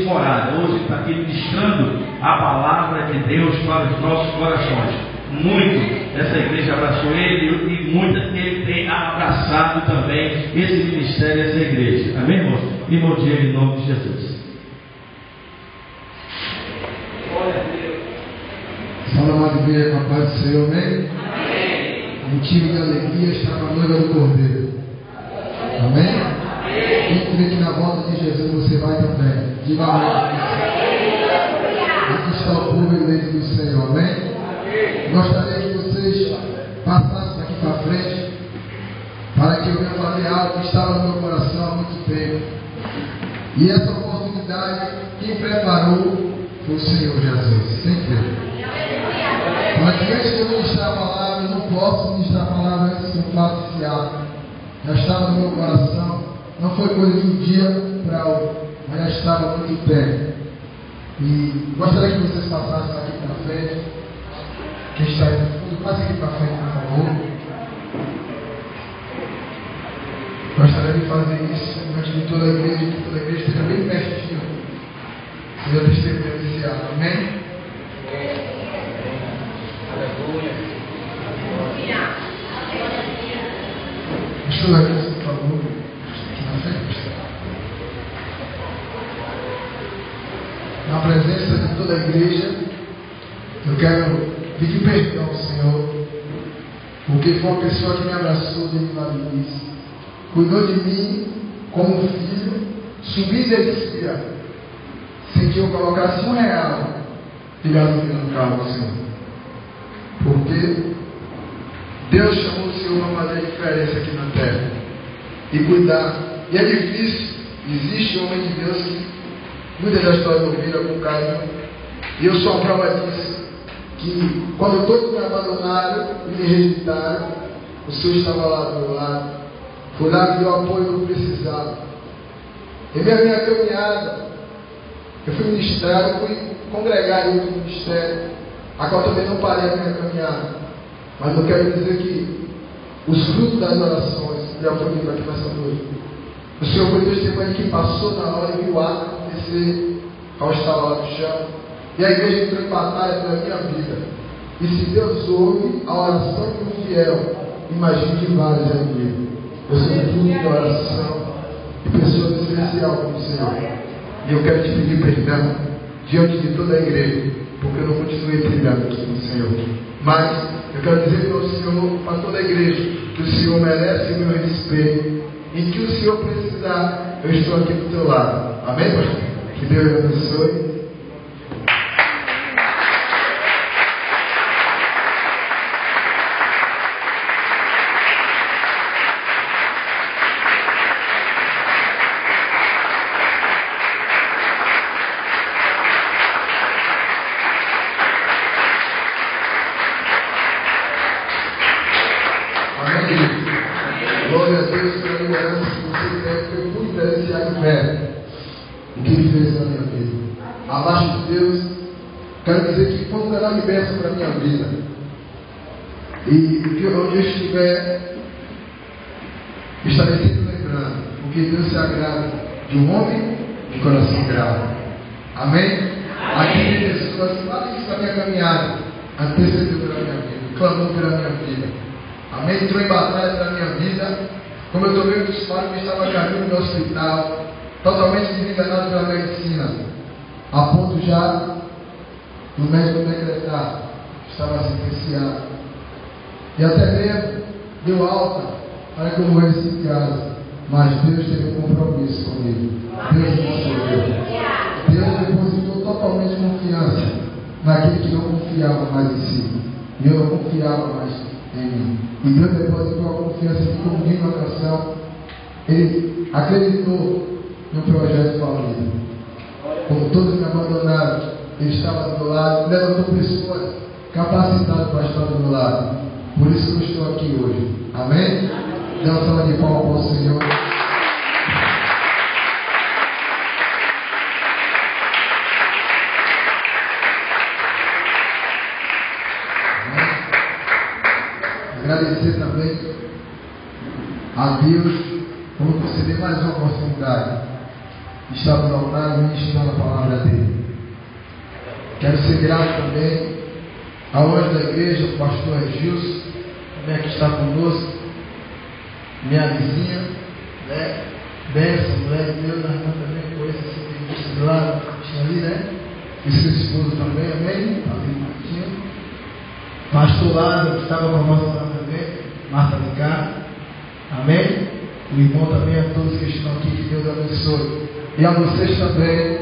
morada. Hoje ele está aqui ministrando a palavra de Deus para os nossos corações. Muito essa igreja abraçou ele e muito ele tem abraçado também esse ministério, essa igreja. Amém, irmãos? Irmão Diego, em nome de Jesus. Fala, Maria, com a paz do Senhor, amém? Motivo de alegria está com a noiva do Cordeiro. Amém? Quem crê que na volta de Jesus você vai também. Diga amém. Aqui está o povo eleito do Senhor, amém? Gostaria que vocês passassem daqui para frente, para que eu venha fazer algo que estava no meu coração há muito tempo. E essa oportunidade, quem preparou foi o Senhor Jesus. Quem crê? Mas antes de eu ministrar a palavra, eu não posso ministrar a palavra antes que eu faça esse ato. Já estava no meu coração, não foi coisa de um dia para outro, mas já estava há muito tempo. E gostaria que vocês passassem aqui para frente. Quem está aí no fundo, passe aqui para frente, por favor. Gostaria de fazer isso diante de toda a igreja, que toda a igreja esteja bem pertinho. Seja testemunha desse ato, amém? Deixa eu aqui, por favor. Aqui na frente. Na presença de toda a igreja, eu quero pedir perdão ao Senhor, porque foi uma pessoa que me abraçou desde lá do início, cuidou de mim como filho, subi e descia, sem que eu colocasse R$1 de gasolina no carro do Senhor. Porque Deus chamou o Senhor para fazer a diferença aqui na terra e cuidar. E é difícil, existe homem de Deus que muitas das histórias ouviram com carinho, e eu sou a prova disso. Que quando todos me abandonaram e me rejeitaram, o Senhor estava lá do meu lado, foi lá que deu o apoio que eu precisava. E minha caminhada, eu fui ministrar, eu fui congregar em outro ministério, a qual também não parei a minha caminhada. Mas eu quero dizer que os frutos das orações já foram vindo aqui nessa noite. O Senhor foi testemunho que passou na hora e viu o ato acontecer ao estar lá no chão. E a igreja entrou em batalha pela minha vida. E se Deus ouve a oração de um fiel, imagine de vários amigos. Eu sou fruto de oração de pessoas especiais como o Senhor. E eu quero te pedir perdão diante de toda a igreja, porque eu não continuei trilhando aqui com o Senhor. Mas eu quero dizer para o Senhor, para toda a igreja, que o Senhor merece o meu respeito. E que o Senhor precisar, eu estou aqui do teu lado. Amém, pastor? Que Deus abençoe. Glória a Deus pela liderança que você tem, porque eu fui diferenciado em fé. O que ele fez na minha vida. Abaixo de Deus, quero dizer que foi um grande bênção para a minha vida. E onde eu estiver, estarei sempre lembrando, porque Deus se agrada de um homem de coração grave. Amém? Aqui tem pessoas que fazem isso na minha caminhada, antecedeu pela minha vida, clamou pela minha vida. Amém? Entrou em batalha pela minha vida. Como eu tomei dos pais que estava caminho do hospital, totalmente desenganado pela medicina, a ponto já do médico decretar que estava sentenciado. E até mesmo deu alta para que eu morresse em casa. Mas Deus teve um compromisso comigo. Deus me escolheu. Deus depositou totalmente confiança naquele que não confiava mais em si. E eu não confiava mais em mim. E Deus depositou a confiança que comigo na canção. Ele acreditou no projeto família. Como todos me abandonaram, ele estava do meu lado, levantou pessoas capacitadas para estar do meu lado. Por isso que eu estou aqui hoje. Amém? Dê uma salva de palmas para o Senhor. Agradecer também a Deus por conceder mais uma oportunidade de estar no altar e ministrando a palavra. Quero ser grato também ao anjo da igreja, o pastor Gilson, também que está conosco, minha vizinha, né? Benção, mulher de Deus, a irmã também, conheço assim, de lá, tinha ali, né? E seu esposo também, amém? Ali, Martinho. Pastor Lázaro, que estava conosco lá também, Marta Ricardo, amém? O irmão também, a todos que estão aqui, que Deus abençoe. E a vocês também,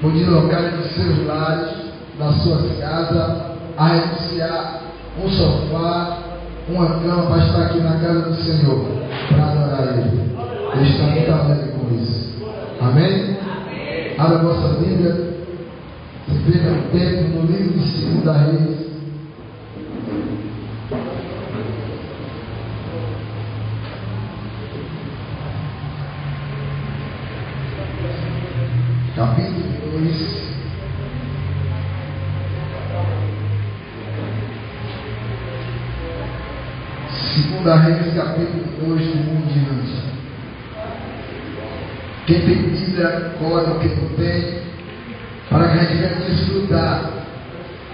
por deslocarem dos seus lares, das suas casas, a renunciar um sofá, uma cama para estar aqui na casa do Senhor, para adorar Ele. Ele está muito alegre com isso. Amém? Abra a vossa Bíblia. Se perca o tempo no livro de 2 Reis. Capítulo 2. Segunda Reis, capítulo 2, do 1 em diante. Quem tem Bíblia, código, quem não tem, para que a gente venha desfrutar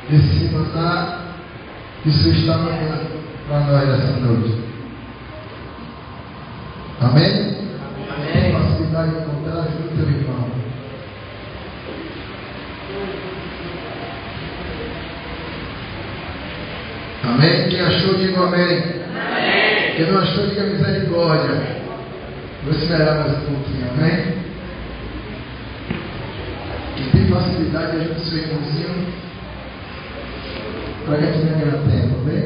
desse maná que o Senhor está mandando para nós essa noite. Amém? Amém. Facilidade de encontrar, ajuda o teu irmão. Amém? Quem achou, diga amém. Amém. Quem não achou, diga misericórdia. Vou esperar mais um pouquinho, amém? Quem tem facilidade, ajuda o seu irmãozinho para que a gente venha ganhar tempo, amém?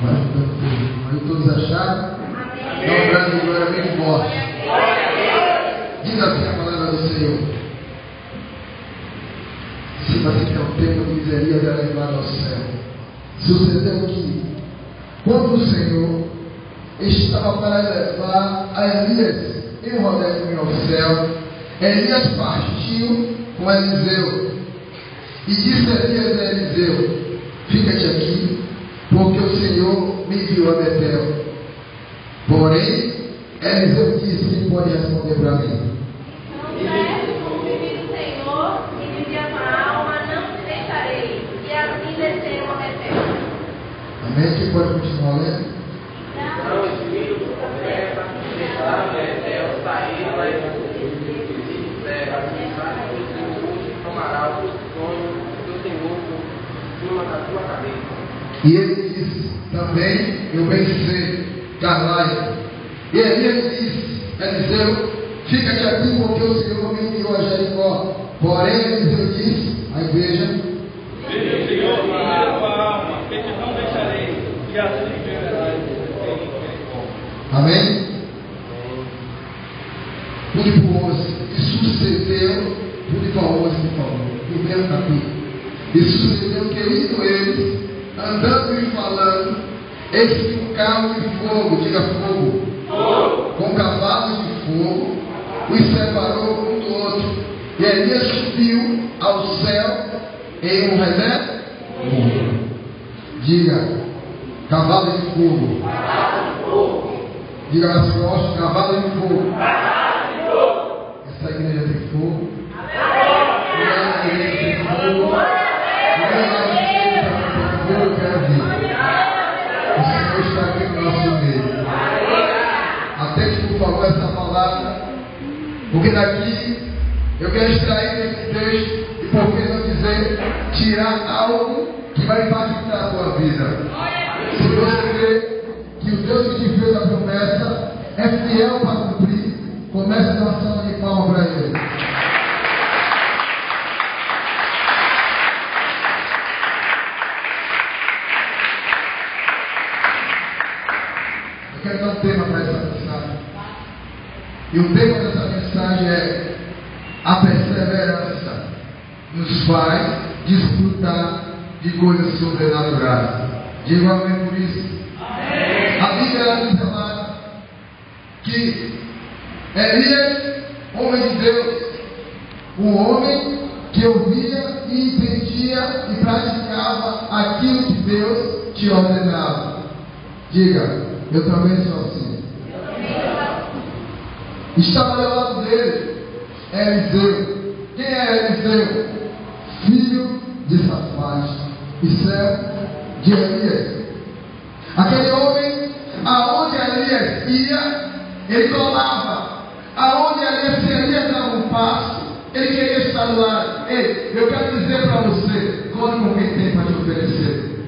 Vai ajudando o teu irmão. Aí todos acharam? Dá um grande de glória bem forte. Diz assim a palavra do Senhor. Se você quer um tempo de miséria, vai levar ao céu. Sucedeu que, quando o Senhor estava para levar a Elias em um rodéio ao céu, Elias partiu com Eliseu e disse Elias a Eliseu: fica-te aqui, porque o Senhor me enviou a Betel. Porém, Eliseu disse: quem pode responder para mim? Amém? Quem pode continuar lendo? Então o espírito do profeta estava em Betel, saiu da e tomará o sonho do Senhor por cima da sua cabeça. E ele disse também: eu bem sei, calai. E Elias disse: Eliseu, fica-te aqui, porque o Senhor me enviou a Jericó. Porém, Eliseu disse à igreja: veja, Senhor, a tua alma, que te não deixarei, e assim verás em amém? Pude por 11. E sucedeu, pude por 11, por favor, primeiro capítulo. E sucedeu que indo eles, andando e falando, eis que um carro de fogo, diga fogo, com cavalos de fogo, os separou um do outro. E Elias subiu ao céu em um remédio. Diga, cavalo de fogo. Diga mais forte, cavalo de fogo. Essa igreja tem fogo. Essa igreja tem fogo. Eu quero ver. O Senhor está aqui no nosso meio. Atente, por favor, essa palavra, porque daqui eu quero extrair desse texto, e por que não dizer, tirar algo que vai impactar a tua vida. Se você crê que o Deus que te fez a promessa é fiel para cumprir, comece a dar uma salva de palmas para Ele. Eu quero dar um tema para essa mensagem. E o tema dessa mensagem é: a perseverança nos faz desfrutar de coisas sobrenaturais. Diga amém por isso. Amém. A Bíblia diz lá que Elias, homem de Deus, um homem que ouvia e entendia e praticava aquilo que Deus te ordenava. Diga, eu também sou assim. Estava ao lado dele Eliseu. Quem é Eliseu? Filho de Safate e servo de Elias. Aquele homem, aonde Elias ia, ele colava. Aonde Elias dava um passo, ele queria estar do lado. Ei, eu quero dizer para você, conte com quem tem para te oferecer.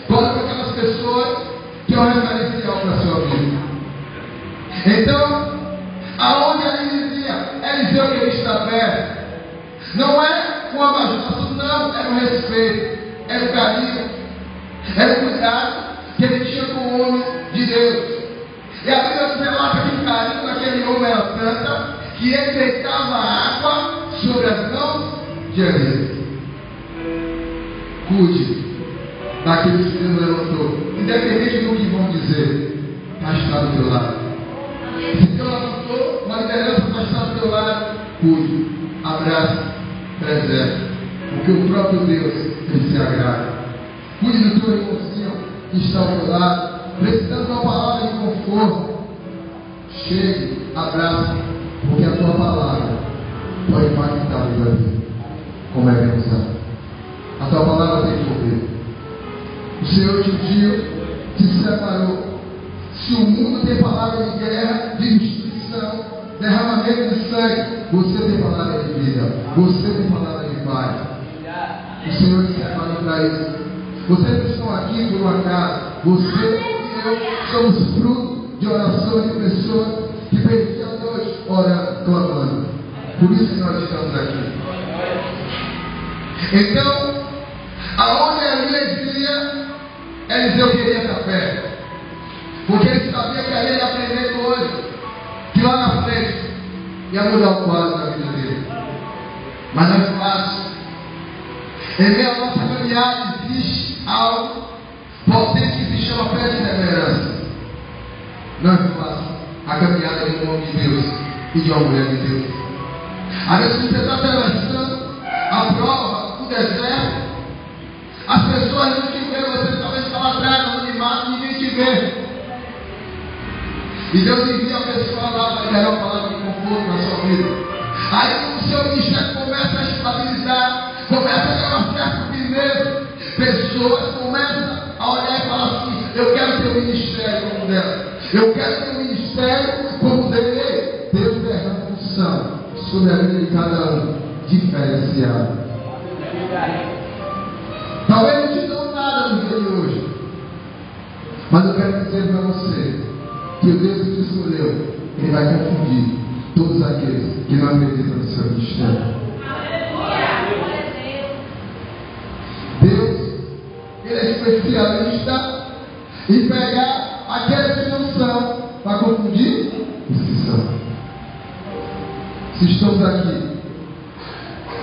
Conte com aquelas pessoas que é um referencial para a sua vida. Então, aonde Elias ia, Eliseu queria estar perto. Não é uma bajulação, não, era um respeito, era um carinho, era um cuidado que ele tinha com o homem de Deus. E a Bíblia nos relata que o carinho daquele homem era tanta que ele deitava água sobre as mãos de Elias. Cuide daqueles que Deus levantou, independente do que vão dizer, vai estar do teu lado. Se Deus levantou, uma liderança vai estar do teu lado, cuide, abraça, preserve, porque o próprio Deus ele se agrada. Cuide do teu irmãozinho que está ao teu lado, precisando de uma palavra de conforto. Chegue, abraça, porque a tua palavra pode impactar a vida dele, como é pensar. A tua palavra tem poder. O Senhor te ungiu, te separou. Se o mundo tem palavra de guerra, de destruição, derramamento de sangue, você tem palavra de vida, você tem palavra de paz. O Senhor te separou para isso. Vocês não estão aqui por um acaso. Você e eu somos fruto de orações de pessoas que perdiam a noite orando, clamando. Por isso que nós estamos aqui. Então, aonde Elias ia, Eliseu queria estar perto. Porque ele sabia que ali ele ia aprender hoje, que lá na frente ia mudar o quadro da vida dele. Mas não é fácil. Em meio à nossa caminhada existe algo potente que se chama perseverança. Não é fácil a caminhada de um homem de Deus e de uma mulher de Deus. Às vezes você está atravessando a prova, o deserto, as pessoas não te veem, você talvez está lá atrás, no anonimato, ninguém te vê. E Deus envia a pessoa lá para liberar uma palavra de conforto na sua vida. Aí o seu ministério começa a estabilizar, começa a ter uma certa firmeza. Pessoas começam a olhar e falar assim: eu quero ter um ministério como dela, eu quero ter um ministério como dele. Deus derrama unção sobre a vida de cada um, diferenciado. Talvez não te dão nada no dia de hoje, mas eu quero dizer para você que o Deus que te escolheu, Ele vai confundir todos aqueles que não acreditam no seu ministério. Deus, Ele é especialista em pegar aqueles que não são para confundir os que são. Se estamos aqui,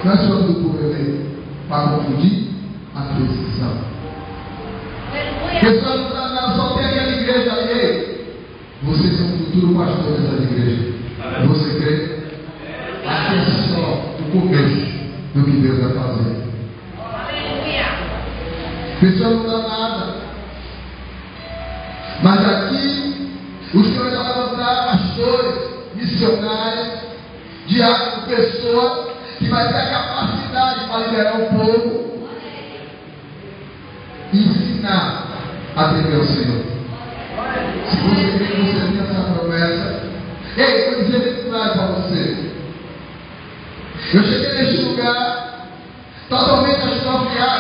nós somos do povo eleito para confundir aqueles que são. Pessoal, não só tem aquela igreja ali. Vocês são o futuro pastor dessa igreja. Você crê? Aqui é só o começo do que Deus vai fazer. Pessoal, não dá nada. Mas aqui o Senhor vai levantar pastores, missionários, diáconos, pessoas que vai ter a capacidade para liderar o povo e ensinar a temer o Senhor. Se você crê que você tem essa promessa, ei, vou dizer muito claro para você. Eu cheguei neste lugar totalmente desconfiado